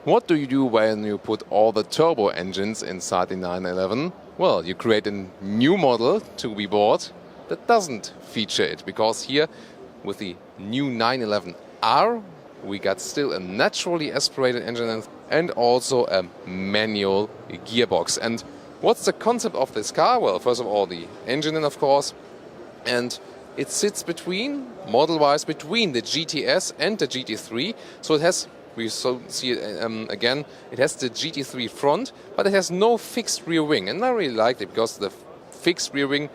What do you do when you put all the turbo engines inside the 911? Well, you create a new model to be bought that doesn't feature it, because here with the new 911R we got still a naturally aspirated engine and also a manual gearbox. And what's the concept of this car? Well, first of all, the engine, of course, and it sits between, model-wise, between the GTS and the GT3. So it has, we see it again, it has the GT3 front, but it has no fixed rear wing. And I really liked it because the fixed rear wing,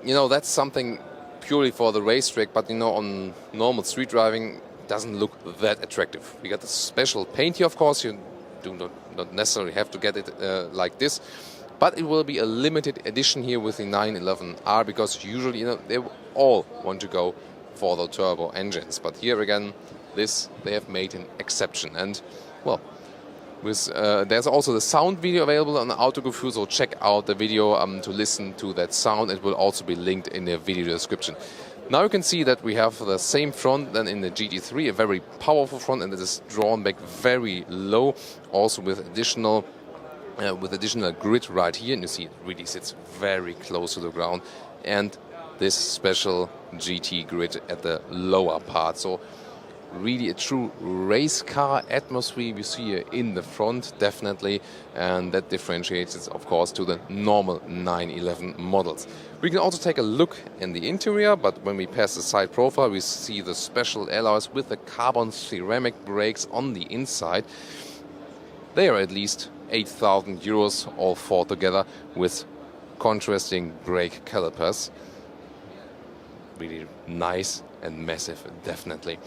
you know, that's something purely for the racetrack, but you know, on normal street driving, doesn't look that attractive. We got the special paint here, of course. You do not necessarily have to get it like this, but it will be a limited edition here with the 911R, because usually, you know, they all want to go for the turbo engines. But here again, this they have made an exception. And well, with there's also the sound video available on Autogefühl, so check out the video to listen to that sound. It will also be linked in the video description. Now you can see that we have the same front than in the GT3, a very powerful front, and it is drawn back very low, also with additional grid right here, and you see it really sits very close to the ground, and this special GT grid at the lower part. So really a true race car atmosphere we see here in the front, definitely, and that differentiates it, of course, to the normal 911 models. We can also take a look in the interior, but when we pass the side profile, we see the special alloys with the carbon ceramic brakes on the inside. They are at least 8,000 euros, all four together, with contrasting brake calipers. Really nice and massive, definitely.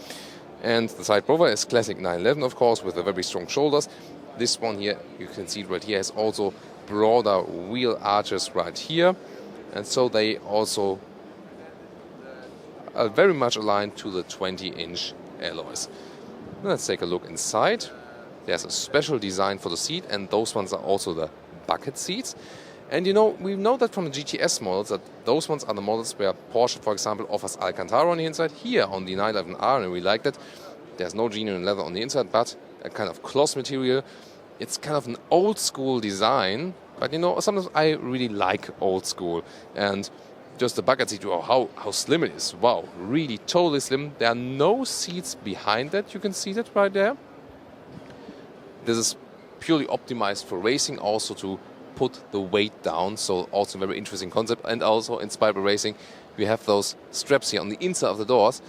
And the side profile is classic 911, of course, with the very strong shoulders. This one here, you can see it right here, has also broader wheel arches right here. And so they also are very much aligned to the 20-inch alloys. Let's take a look inside. There's a special design for the seat, and those ones are also the bucket seats. And you know, we know that from the GTS models that those ones are the models where Porsche, for example, offers Alcantara on the inside. Here on the 911R, and we like that, there's no genuine leather on the inside, but a kind of cloth material. It's kind of an old school design, but you know, sometimes I really like old school. And just the bucket seat, wow, how slim it is. Wow, really totally slim. There are no seats behind that. You can see that right there. This is purely optimized for racing, also to put the weight down, so also a very interesting concept. And also inspired by racing, we have those straps here on the inside of the doors.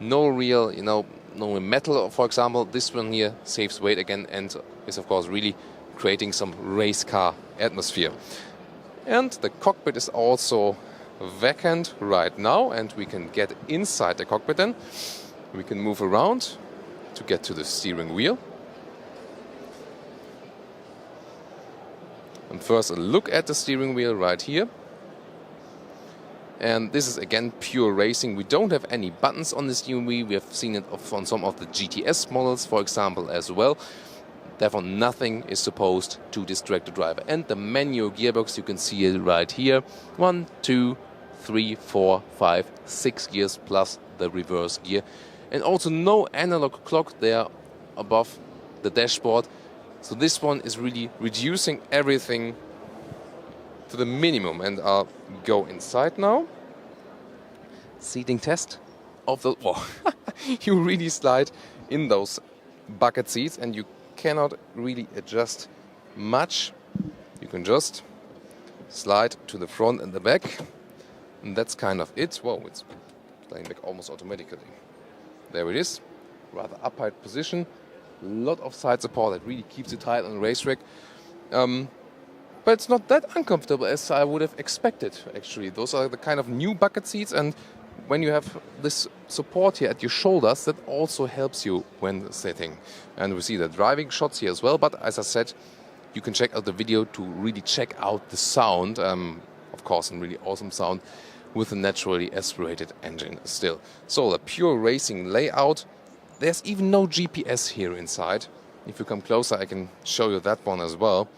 No real, you know, no metal, for example. This one here saves weight again and is of course really creating some race car atmosphere. And the cockpit is also vacant right now, and we can get inside the cockpit then. We can move around to get to the steering wheel. And first a look at the steering wheel right here. And this is again pure racing. We don't have any buttons on the steering wheel. We have seen it on some of the GTS models, for example, as well. Therefore, nothing is supposed to distract the driver. And the manual gearbox, you can see it right here. 1, 2, 3, 4, 5, 6 gears plus the reverse gear. And also no analog clock there above the dashboard. So this one is really reducing everything to the minimum. And I'll go inside now. Seating test of the... Oh, you really slide in those bucket seats, and you cannot really adjust much. You can just slide to the front and the back. And that's kind of it. Whoa, it's sliding back almost automatically. There it is. Rather upright position. A lot of side support that really keeps it tight on the racetrack. But it's not that uncomfortable as I would have expected, actually. Those are the kind of new bucket seats, and when you have this support here at your shoulders, that also helps you when sitting. And we see the driving shots here as well, but as I said, you can check out the video to really check out the sound. Of course, a really awesome sound with a naturally aspirated engine still. So the pure racing layout. There's even no GPS here inside. If you come closer, I can show you that one as well.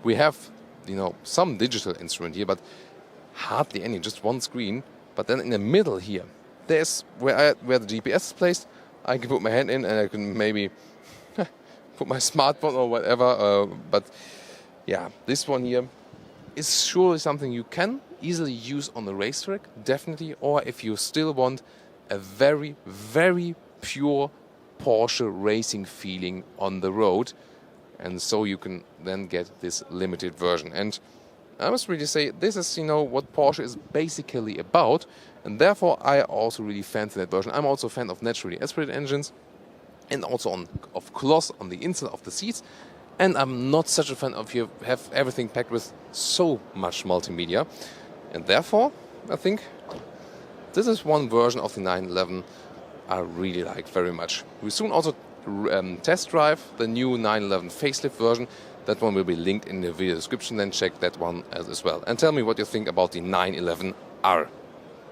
We have, you know, some digital instrument here, but hardly any, just one screen. But then in the middle here, there's where the GPS is placed. I can put my hand in and I can maybe put my smartphone or whatever. But yeah, this one here is surely something you can easily use on the racetrack, definitely. Or if you still want a very, very pure Porsche racing feeling on the road. And so you can then get this limited version. And I must really say, this is, what Porsche is basically about. And therefore, I also really fancy that version. I'm also a fan of naturally aspirated engines and also of cloth on the inside of the seats. And I'm not such a fan of you have everything packed with so much multimedia. And therefore, I think this is one version of the 911 I really like very much. We soon also test drive the new 911 facelift version. That one will be linked in the video description, then check that one as well. And tell me what you think about the 911R.